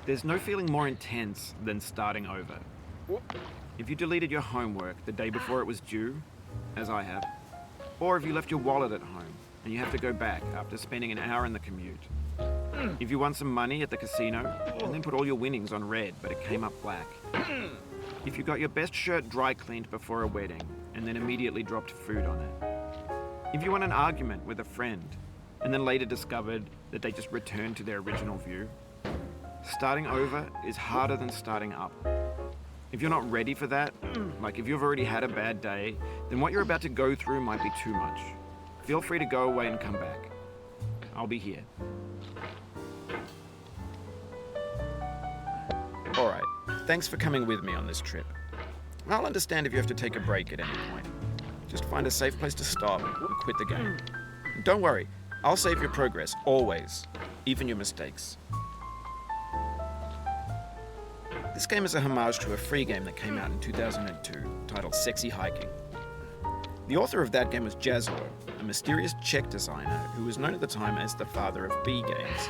There's no feeling more intense than starting over. If you deleted your homework the day before it was due, as I have, or if you left your wallet at home and you have to go back after spending an hour in the commute. If you won some money at the casino and then put all your winnings on red but it came up black. If you got your best shirt dry cleaned before a wedding and then immediately dropped food on it. If you won an argument with a friend and then later discovered that they just returned to their original view. Starting over is harder than starting up. If you're not ready for that, like if you've already had a bad day, then what you're about to go through might be too much. Feel free to go away and come back. I'll be here. Alright, thanks for coming with me on this trip. I'll understand if you have to take a break at any point. Just find a safe place to stop and quit the game. And don't worry, I'll save your progress, always, even your mistakes. This game is a homage to a free game that came out in 2002, titled Sexy Hiking. The author of that game was Jazzuo, a mysterious Czech designer who was known at the time as the father of B games.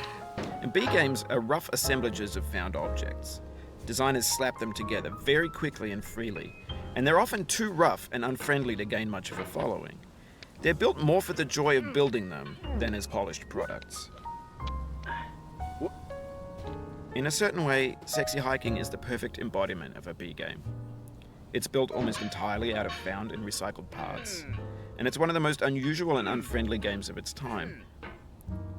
And B games are rough assemblages of found objects. Designers slap them together very quickly and freely, and they're often too rough and unfriendly to gain much of a following. They're built more for the joy of building them than as polished products. In a certain way, Sexy Hiking is the perfect embodiment of a B game. It's built almost entirely out of found and recycled parts, and it's one of the most unusual and unfriendly games of its time.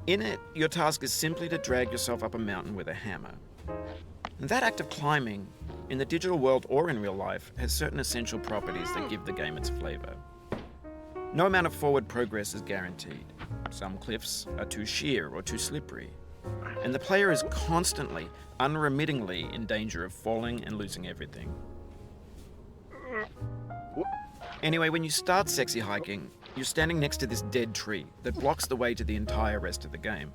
In it, your task is simply to drag yourself up a mountain with a hammer. And that act of climbing, in the digital world or in real life, has certain essential properties that give the game its flavor. No amount of forward progress is guaranteed. Some cliffs are too sheer or too slippery. And the player is constantly, unremittingly in danger of falling and losing everything. Anyway, when you start Sexy Hiking, you're standing next to this dead tree that blocks the way to the entire rest of the game.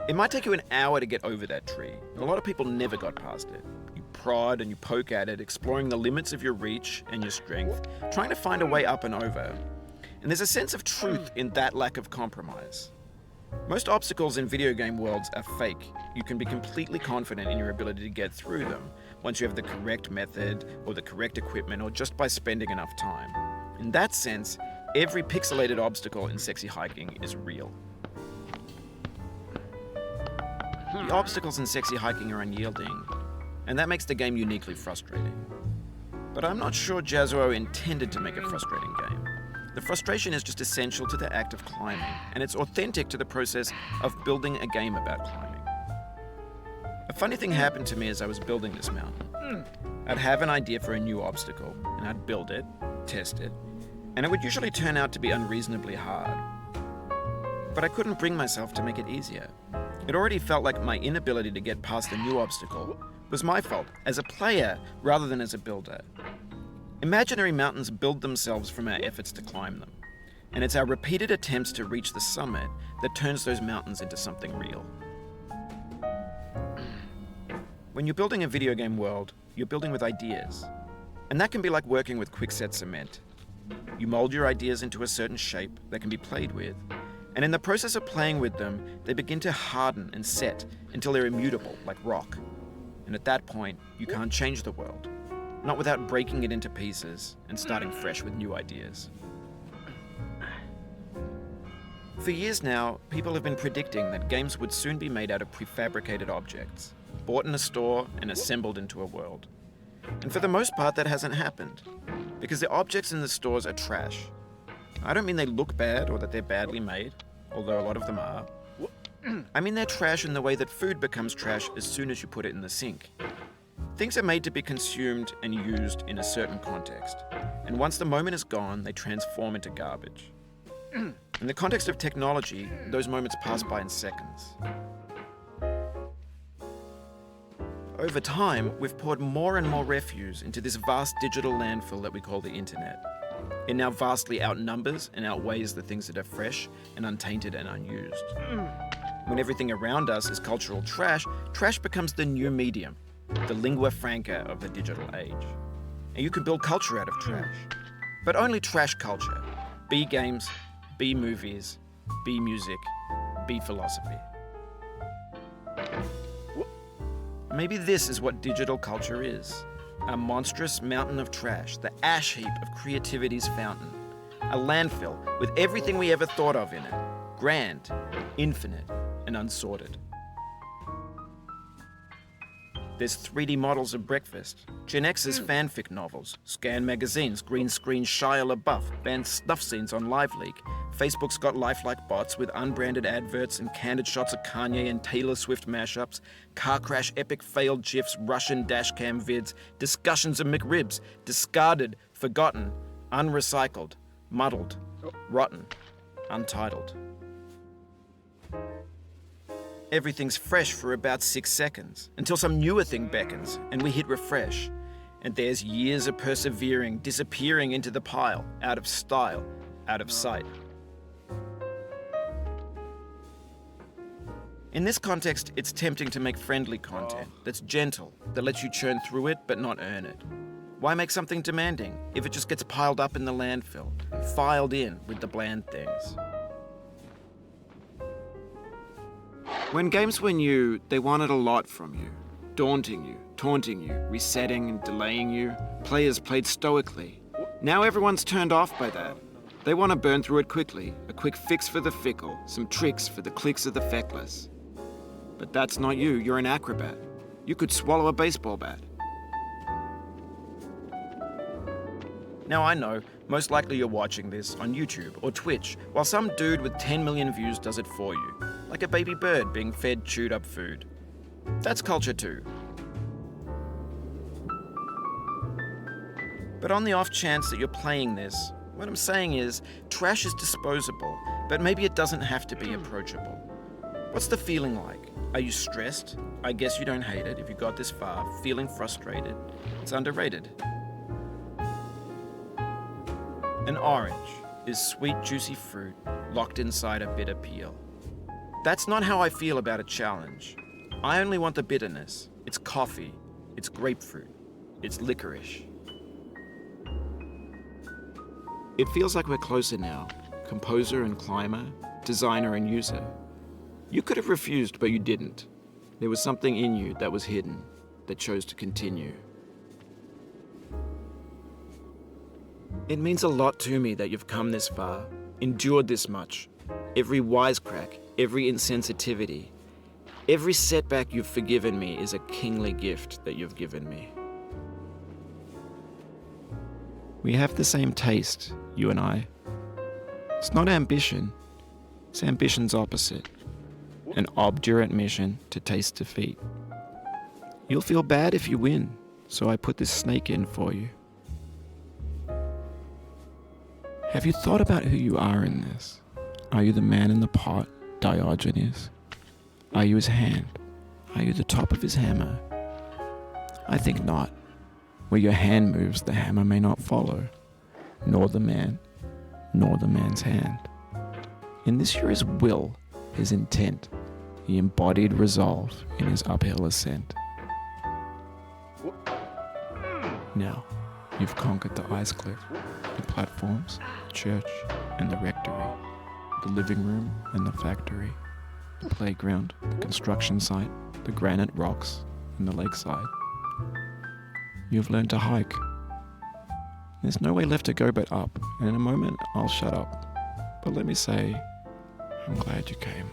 It might take you an hour to get over that tree, and a lot of people never got past it. You prod and you poke at it, exploring the limits of your reach and your strength, trying to find a way up and over. And there's a sense of truth in that lack of compromise. Most obstacles in video game worlds are fake. You can be completely confident in your ability to get through them once you have the correct method or the correct equipment or just by spending enough time. In that sense, every pixelated obstacle in Sexy Hiking is real. The obstacles in Sexy Hiking are unyielding, and that makes the game uniquely frustrating. But I'm not sure Jazzuo intended to make a frustrating game. The frustration is just essential to the act of climbing, and it's authentic to the process of building a game about climbing. A funny thing happened to me as I was building this mountain. I'd have an idea for a new obstacle, and I'd build it, test it, and it would usually turn out to be unreasonably hard. But I couldn't bring myself to make it easier. It already felt like my inability to get past the new obstacle was my fault as a player rather than as a builder. Imaginary mountains build themselves from our efforts to climb them, and it's our repeated attempts to reach the summit that turns those mountains into something real. When you're building a video game world, you're building with ideas, and that can be like working with quickset cement. You mold your ideas into a certain shape that can be played with, and in the process of playing with them, they begin to harden and set until they're immutable, like rock. And at that point, you can't change the world. Not without breaking it into pieces and starting fresh with new ideas. For years now, people have been predicting that games would soon be made out of prefabricated objects, bought in a store and assembled into a world. And for the most part, that hasn't happened, because the objects in the stores are trash. I don't mean they look bad or that they're badly made, although a lot of them are. I mean they're trash in the way that food becomes trash as soon as you put it in the sink. Things are made to be consumed and used in a certain context, and once the moment is gone, they transform into garbage. In the context of technology, those moments pass by in seconds. Over time, we've poured more and more refuse into this vast digital landfill that we call the internet. It now vastly outnumbers and outweighs the things that are fresh and untainted and unused. When everything around us is cultural trash, trash becomes the new medium, the lingua franca of the digital age. And you can build culture out of trash. But only trash culture. B games, B movies, B music, B philosophy. Maybe this is what digital culture is. A monstrous mountain of trash, the ash heap of creativity's fountain. A landfill with everything we ever thought of in it. Grand, infinite, and unsorted. There's 3D models of breakfast, Gen X's fanfic novels, scan magazines, green screen Shia LaBeouf, banned snuff scenes on LiveLeak. Facebook's got lifelike bots with unbranded adverts and candid shots of Kanye and Taylor Swift mashups, car crash epic failed GIFs, Russian dashcam vids, discussions of McRibs, discarded, forgotten, unrecycled, muddled, rotten, untitled. Everything's fresh for about 6 seconds, until some newer thing beckons, and we hit refresh. And there's years of persevering, disappearing into the pile, out of style, out of sight. In this context, it's tempting to make friendly content that's gentle, that lets you churn through it but not earn it. Why make something demanding if it just gets piled up in the landfill, filed in with the bland things? When games were new, they wanted a lot from you. Daunting you, taunting you, resetting and delaying you. Players played stoically. Now everyone's turned off by that. They want to burn through it quickly, a quick fix for the fickle, some tricks for the clicks of the feckless. But that's not you, you're an acrobat. You could swallow a baseball bat. Now I know, most likely you're watching this on YouTube or Twitch, while some dude with 10 million views does it for you, like a baby bird being fed chewed up food. That's culture too. But on the off chance that you're playing this, what I'm saying is, trash is disposable, but maybe it doesn't have to be approachable. What's the feeling like? Are you stressed? I guess you don't hate it if you got this far. Feeling frustrated? It's underrated. An orange is sweet, juicy fruit locked inside a bitter peel. That's not how I feel about a challenge. I only want the bitterness. It's coffee. It's grapefruit. It's licorice. It feels like we're closer now. Composer and climber, designer and user. You could have refused, but you didn't. There was something in you that was hidden, that chose to continue. It means a lot to me that you've come this far, endured this much. Every wisecrack, every insensitivity, every setback you've forgiven me is a kingly gift that you've given me. We have the same taste, you and I. It's not ambition, it's ambition's opposite. An obdurate mission to taste defeat. You'll feel bad if you win, so I put this snake in for you. Have you thought about who you are in this? Are you the man in the pot, Diogenes? Are you his hand? Are you the top of his hammer? I think not. Where your hand moves, the hammer may not follow, nor the man, nor the man's hand. In this you're his will, his intent, the embodied resolve in his uphill ascent. Now, you've conquered the ice cliff, the platforms, the church, and the rectory, the living room and the factory, the playground, the construction site, the granite rocks, and the lakeside. You've learned to hike. There's no way left to go but up, and in a moment I'll shut up. But let me say, I'm glad you came.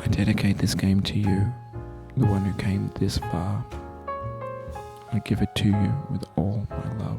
I dedicate this game to you, the one who came this far. I give it to you with all my love.